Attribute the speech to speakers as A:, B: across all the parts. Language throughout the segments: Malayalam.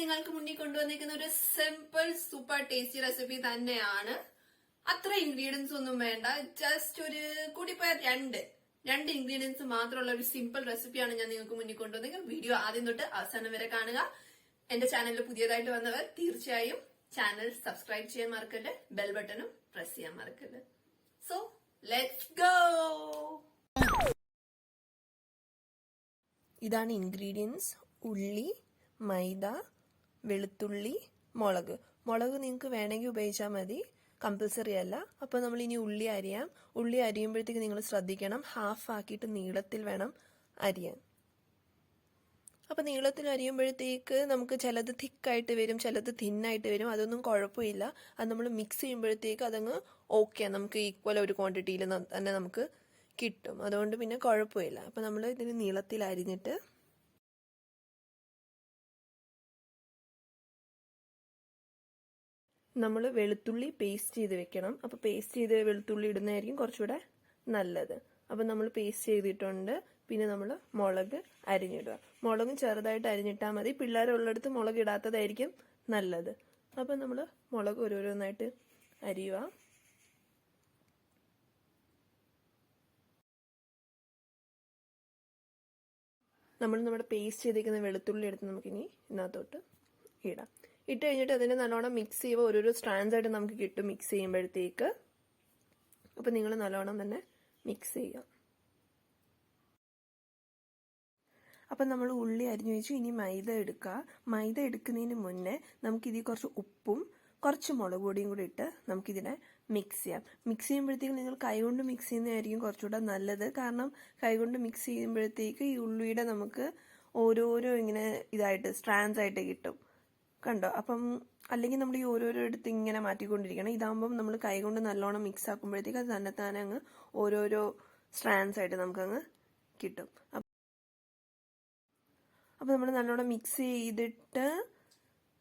A: നിങ്ങൾക്ക് മുന്നിൽ കൊണ്ടുവന്നിരിക്കുന്ന ഒരു സിമ്പിൾ സൂപ്പർ ടേസ്റ്റി റെസിപ്പി തന്നെയാണ്. അത്ര ഇൻഗ്രീഡിയൻസ് ഒന്നും വേണ്ട, ജസ്റ്റ് ഒരു കൂടിപ്പോയ രണ്ട് ഇൻഗ്രീഡിയൻസ് മാത്രമുള്ള ഒരു സിമ്പിൾ റെസിപ്പിയാണ് ഞാൻ നിങ്ങൾക്ക് മുന്നിൽ കൊണ്ടുവന്നെങ്കിൽ വീഡിയോ ആദ്യം തൊട്ട് അവസാനം വരെ കാണുക. എന്റെ ചാനലിൽ പുതിയതായിട്ട് വന്നവർ തീർച്ചയായും ചാനൽ സബ്സ്ക്രൈബ് ചെയ്യാൻ മറക്കരുത്, ബെൽ ബട്ടണും പ്രസ് ചെയ്യാൻ മറക്കരുത്. So let's go.
B: ഇതാണ് ഇൻഗ്രീഡിയൻസ്: ഉള്ളി, മൈദ, വെളുത്തുള്ളി, മുളക്. മുളക് നിങ്ങൾക്ക് വേണമെങ്കിൽ ഉപയോഗിച്ചാൽ മതി, കമ്പൽസറി അല്ല. അപ്പോൾ നമ്മൾ ഇനി ഉള്ളി അരിയാം. ഉള്ളി അരിയുമ്പോഴത്തേക്ക് നിങ്ങൾ ശ്രദ്ധിക്കണം, ഹാഫ് ആക്കിയിട്ട് നീളത്തിൽ വേണം അരിയാൻ. അപ്പോൾ നീളത്തിൽ അരിയുമ്പോഴത്തേക്ക് നമുക്ക് ചിലത് തിക്കായിട്ട് വരും, ചിലത് തിന്നായിട്ട് വരും. അതൊന്നും കുഴപ്പമില്ല. അത് നമ്മൾ മിക്സ് ചെയ്യുമ്പോഴത്തേക്ക് അതങ്ങ് ഓക്കെ, നമുക്ക് ഈക്വൽ ഒരു ക്വാണ്ടിറ്റിയിൽ തന്നെ നമുക്ക് കിട്ടും. അതുകൊണ്ട് പിന്നെ കുഴപ്പമില്ല. അപ്പോൾ നമ്മൾ ഇതിന് നീളത്തിൽ അരിഞ്ഞിട്ട് നമ്മൾ വെളുത്തുള്ളി പേസ്റ്റ് ചെയ്ത് വെക്കണം. അപ്പോൾ പേസ്റ്റ് ചെയ്ത് വെളുത്തുള്ളി ഇടുന്നതായിരിക്കും കുറച്ചുകൂടെ നല്ലത്. അപ്പം നമ്മൾ പേസ്റ്റ് ചെയ്തിട്ടുണ്ട്. പിന്നെ നമ്മൾ മുളക് അരിഞ്ഞിടുക. മുളകും ചെറുതായിട്ട് അരിഞ്ഞിട്ടാൽ മതി, പിള്ളേരുള്ളിടത്ത് മുളക് ഇടാത്തതായിരിക്കും നല്ലത്. അപ്പം നമ്മൾ മുളക് ഓരോരോന്നായിട്ട് അരിയുക. നമ്മൾ നമ്മുടെ പേസ്റ്റ് ചെയ്തിരിക്കുന്ന വെളുത്തുള്ളി എടുത്ത് നമുക്കിനി ഇതിനകത്തോട്ട് ഇടാം. ഇട്ട് കഴിഞ്ഞിട്ട് അതിനെ നല്ലോണം മിക്സ് ചെയ്യുമ്പോൾ ഓരോരോ സ്ട്രാൻഡ്സ് ആയിട്ട് നമുക്ക് കിട്ടും മിക്സ് ചെയ്യുമ്പോഴത്തേക്ക്. അപ്പം നിങ്ങൾ നല്ലോണം തന്നെ മിക്സ് ചെയ്യുക. അപ്പം നമ്മൾ ഉള്ളി അരിഞ്ഞു വെച്ചു. ഇനി മൈദ എടുക്കുക. മൈദ എടുക്കുന്നതിന് മുന്നേ നമുക്കിതിൽ കുറച്ച് ഉപ്പും കുറച്ച് മുളക് പൊടിയും കൂടി ഇട്ട് നമുക്കിതിനെ മിക്സ് ചെയ്യാം. മിക്സ് ചെയ്യുമ്പോഴത്തേക്കും നിങ്ങൾ കൈകൊണ്ട് മിക്സ് ചെയ്യുന്നതായിരിക്കും കുറച്ചുകൂടെ നല്ലത്. കാരണം കൈകൊണ്ട് മിക്സ് ചെയ്യുമ്പോഴത്തേക്ക് ഈ ഉള്ളിയുടെ നമുക്ക് ഓരോരോ ഇങ്ങനെ ഇതായിട്ട് സ്ട്രാൻഡ്സ് ആയിട്ട് കിട്ടും, കണ്ടോ? അപ്പം അല്ലെങ്കിൽ നമ്മൾ ഈ ഓരോരോ എടുത്ത് ഇങ്ങനെ മാറ്റിക്കൊണ്ടിരിക്കണം. ഇതാകുമ്പം നമ്മൾ കൈകൊണ്ട് നല്ലോണം മിക്സ് ആക്കുമ്പോഴത്തേക്ക് അത് തന്നെത്താനെ അങ്ങ് ഓരോരോ സ്ട്രാൻഡ്സ് ആയിട്ട് നമുക്കങ്ങ് കിട്ടും. അപ്പം നമ്മൾ നല്ലോണം മിക്സ് ചെയ്തിട്ട്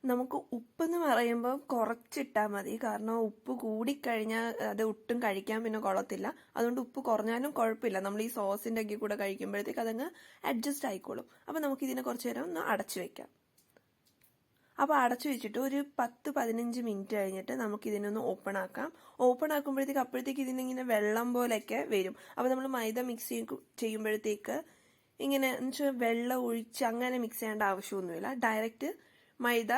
B: നമുക്ക് ഉപ്പെന്ന് പറയുമ്പോൾ കുറച്ചിട്ടാൽ മതി. കാരണം ഉപ്പ് കൂടിക്കഴിഞ്ഞാൽ അത് ഒട്ടും കഴിക്കാൻ പിന്നെ കൊള്ളത്തില്ല. അതുകൊണ്ട് ഉപ്പ് കുറഞ്ഞാലും കുഴപ്പമില്ല, നമ്മൾ ഈ സോസിൻ്റെ ഒക്കെ കൂടെ കഴിക്കുമ്പോഴത്തേക്ക് അതങ്ങ് അഡ്ജസ്റ്റ് ആയിക്കോളും. അപ്പം നമുക്കിതിനെ കുറച്ച് നേരം ഒന്ന് അടച്ചു വെക്കാം. അപ്പോൾ അടച്ചു വെച്ചിട്ട് ഒരു 10-15 മിനിറ്റ് കഴിഞ്ഞിട്ട് നമുക്കിതിനൊന്ന് ഓപ്പൺ ആക്കാം. ഓപ്പൺ ആക്കുമ്പോഴത്തേക്ക് അപ്പോഴത്തേക്ക് ഇതിനിങ്ങനെ വെള്ളം പോലെയൊക്കെ വരും. അപ്പോൾ നമ്മൾ മൈദ മിക്സ് ചെയ്യുമ്പോഴത്തേക്ക് ഇങ്ങനെ എന്നുവെച്ചാൽ വെള്ളം ഒഴിച്ച് അങ്ങനെ മിക്സ് ചെയ്യേണ്ട ആവശ്യമൊന്നുമില്ല, ഡയറക്റ്റ് മൈദ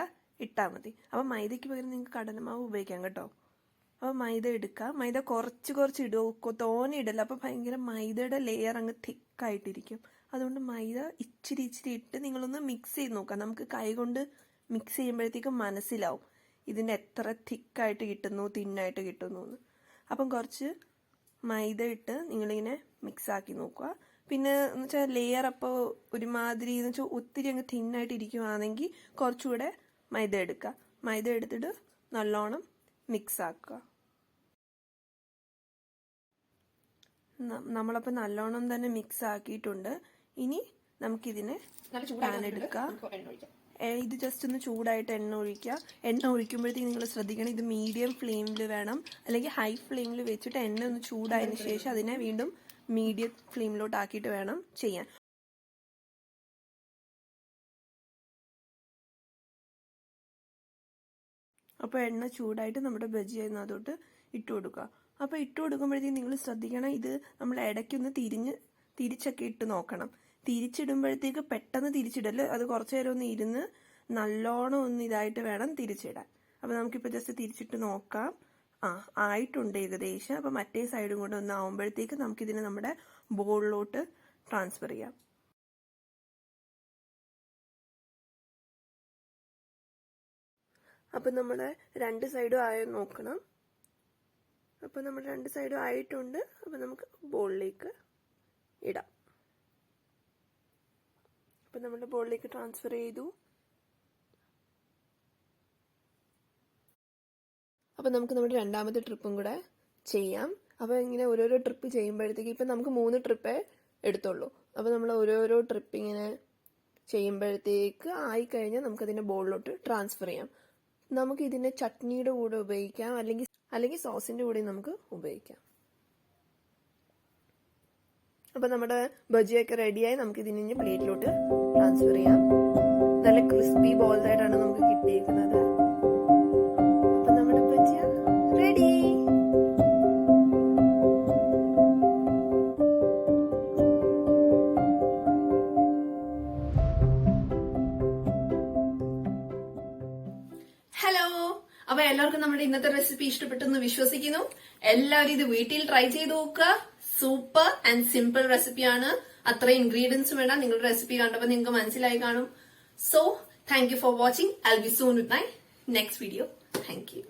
B: ഇട്ടാൽ മതി. അപ്പോൾ മൈദയ്ക്ക് പകരം നിങ്ങൾക്ക് കടലമാവ് ഉപയോഗിക്കാം കേട്ടോ. അപ്പോൾ മൈദ എടുക്കുക. മൈദ കുറച്ച് ഇടുക, തോനെ ഇടല്ല. അപ്പോൾ ഭയങ്കര മൈദയുടെ ലെയർ അങ്ങ് തിക്കായിട്ടിരിക്കും. അതുകൊണ്ട് മൈദ ഇച്ചിരി ഇട്ട് നിങ്ങളൊന്ന് മിക്സ് ചെയ്ത് നോക്കാം. നമുക്ക് കൈകൊണ്ട് മിക്സ് ചെയ്യുമ്പോഴത്തേക്കും മനസ്സിലാവും ഇതിൻ്റെ എത്ര തിക്കായിട്ട് കിട്ടുന്നു, തിന്നായിട്ട് കിട്ടുന്നു എന്ന്. അപ്പം കുറച്ച് മൈദ ഇട്ട് നിങ്ങളിങ്ങനെ മിക്സാക്കി നോക്കുക. പിന്നെ എന്ന് വെച്ചാൽ ലെയർ അപ്പോൾ ഒരുമാതിരി എന്ന് വെച്ചാൽ ഒത്തിരി അങ്ങ് തിന്നായിട്ട് ഇരിക്കുവാണെങ്കിൽ കുറച്ചുകൂടെ മൈദ എടുക്കുക. മൈദ എടുത്തിട്ട് നല്ലോണം മിക്സ് ആക്കുക. നമ്മളപ്പോൾ നല്ലോണം തന്നെ മിക്സ് ആക്കിയിട്ടുണ്ട്. ഇനി നമുക്കിതിനെ പാൻ എടുക്കുക. ഇത് ജസ്റ്റ് ഒന്ന് ചൂടായിട്ട് എണ്ണ ഒഴിക്കുക. എണ്ണ ഒഴിക്കുമ്പോഴത്തേക്ക് നിങ്ങൾ ശ്രദ്ധിക്കണം, ഇത് മീഡിയം ഫ്ലെയിമിൽ വേണം, അല്ലെങ്കിൽ ഹൈ ഫ്ലെയിമിൽ വെച്ചിട്ട് എണ്ണ ഒന്ന് ചൂടായതിനു ശേഷം അതിനെ വീണ്ടും മീഡിയം ഫ്ലെയിമിലോട്ട് ആക്കിയിട്ട് വേണം ചെയ്യാൻ. അപ്പോൾ എണ്ണ ചൂടായിട്ട് നമ്മുടെ ബജിയ അതിനകത്തോട്ട് ഇട്ട് കൊടുക്കുക. അപ്പോൾ ഇട്ട് കൊടുക്കുമ്പോഴത്തേക്ക് നിങ്ങൾ ശ്രദ്ധിക്കണം, ഇത് നമ്മൾ ഇടയ്ക്കൊന്ന് തിരിച്ചൊക്കെ ഇട്ട് നോക്കണം. തിരിച്ചിടുമ്പോഴത്തേക്ക് പെട്ടെന്ന് തിരിച്ചിടല്, അത് കുറച്ചു നേരം ഒന്ന് ഇരുന്ന് നല്ലോണം ഒന്ന് ഇതായിട്ട് വേണം തിരിച്ചിടാൻ. അപ്പോൾ നമുക്കിപ്പോൾ ജസ്റ്റ് തിരിച്ചിട്ട് നോക്കാം. ആയിട്ടുണ്ട് ഏകദേശം. അപ്പോൾ മറ്റേ സൈഡും കൂടെ ഒന്ന് ആവുമ്പോഴത്തേക്ക് നമുക്കിതിനെ നമ്മുടെ ബോളിലോട്ട് ട്രാൻസ്ഫർ ചെയ്യാം. അപ്പം നമ്മുടെ രണ്ട് സൈഡും ആയോ നോക്കണം. അപ്പം നമ്മുടെ രണ്ട് സൈഡും ആയിട്ടുണ്ട്. അപ്പം നമുക്ക് ബോളിലേക്ക് ഇടാം. അപ്പം നമ്മുടെ ബോളിലേക്ക് ട്രാൻസ്ഫർ ചെയ്തു. അപ്പം നമുക്ക് നമ്മുടെ രണ്ടാമത്തെ ട്രിപ്പും കൂടെ ചെയ്യാം. അപ്പോൾ ഇങ്ങനെ ഓരോരോ ട്രിപ്പ് ചെയ്യുമ്പോഴത്തേക്ക് ഇപ്പം നമുക്ക് 3 ട്രിപ്പേ എടുത്തുള്ളൂ. അപ്പോൾ നമ്മൾ ഓരോരോ ട്രിപ്പ് ഇങ്ങനെ ചെയ്യുമ്പോഴത്തേക്ക് ആയിക്കഴിഞ്ഞാൽ നമുക്കതിൻ്റെ ബോളിലോട്ട് ട്രാൻസ്ഫർ ചെയ്യാം. നമുക്കിതിനെ ചട്നിയുടെ കൂടെ ഉപയോഗിക്കാം, അല്ലെങ്കിൽ സോസിൻ്റെ കൂടെ നമുക്ക് ഉപയോഗിക്കാം. അപ്പോൾ നമ്മുടെ ബജിയൊക്കെ റെഡിയായി. നമുക്കിതിനെ പ്ലേറ്റിലോട്ട് ട്രാൻസ്ഫർ ചെയ്യാം. നല്ല ക്രിസ്പി ബോൾസ് ആയിട്ടാണ് നമുക്ക് കിട്ടിയിരിക്കുന്നത്. അപ്പൊ നമ്മുടെ ബജിയ റെഡി.
A: ഹലോ, അപ്പൊ എല്ലാവർക്കും നമ്മുടെ ഇന്നത്തെ റെസിപ്പി ഇഷ്ടപ്പെട്ടെന്ന് വിശ്വസിക്കുന്നു. എല്ലാവരും ഇത് വീട്ടിൽ ട്രൈ ചെയ്ത് നോക്കുക. സൂപ്പർ ആൻഡ് സിമ്പിൾ റെസിപ്പിയാണ്. അത്ര ഇൻഗ്രീഡിയൻസ് വേണ്ട. നിങ്ങളുടെ റെസിപ്പി കണ്ടപ്പോൾ നിങ്ങൾക്ക് മനസ്സിലായി കാണും. So thank you for watching. I will be soon with my next video. Thank you.